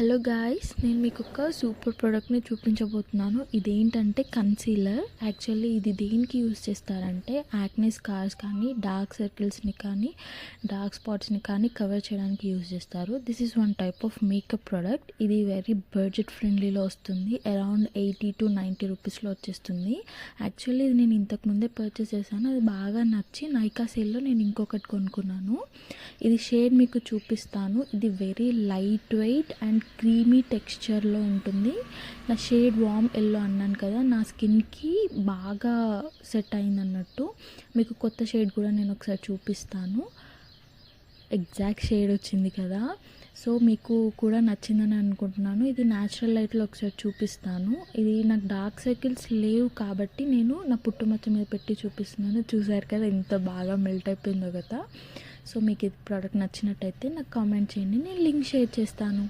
Hello guys, నేను మీకు ఒక సూపర్ ప్రోడక్ట్ని చూపించబోతున్నాను. ఇదేంటంటే కన్సీలర్. యాక్చువల్లీ ఇది దేనికి యూజ్ చేస్తారంటే యాక్నే స్కార్స్ కానీ డార్క్ సర్కిల్స్ని కానీ డార్క్ స్పాట్స్ని కానీ కవర్ చేయడానికి యూజ్ చేస్తారు. This is one type of makeup product. ఇది వెరీ బడ్జెట్ ఫ్రెండ్లీలో వస్తుంది. అరౌండ్ 80 to 90 రూపీస్లో వచ్చేస్తుంది. యాక్చువల్లీ ఇది నేను ఇంతకుముందే పర్చేస్ చేశాను. అది బాగా నచ్చి నైకా సేల్లో నేను ఇంకొకటి కొనుక్కున్నాను. ఇది షేడ్ మీకు చూపిస్తాను. ఇది very light weight and creamy టెక్స్చర్లో ఉంటుంది. నా షేడ్ వామ్ ఎల్లో అన్నాను కదా, నా స్కిన్కి బాగా సెట్ అయింది అన్నట్టు. మీకు కొత్త షేడ్ కూడా నేను ఒకసారి చూపిస్తాను. ఎగ్జాక్ట్ షేడ్ వచ్చింది కదా, సో మీకు కూడా నచ్చిందని అనుకుంటున్నాను. ఇది న్యాచురల్ లైట్లో ఒకసారి చూపిస్తాను. ఇది నాకు డార్క్ సర్కిల్స్ లేవు కాబట్టి నేను నా పుట్టుమచ్చ మీద పెట్టి చూపిస్తున్నాను. చూసారు కదా ఎంత బాగా మెల్ట్ అయిపోయిందో కదా. సో మీకు ఇది ప్రోడక్ట్ నచ్చినట్టయితే నాకు కామెంట్ చేయండి, నేను లింక్ షేర్ చేస్తాను.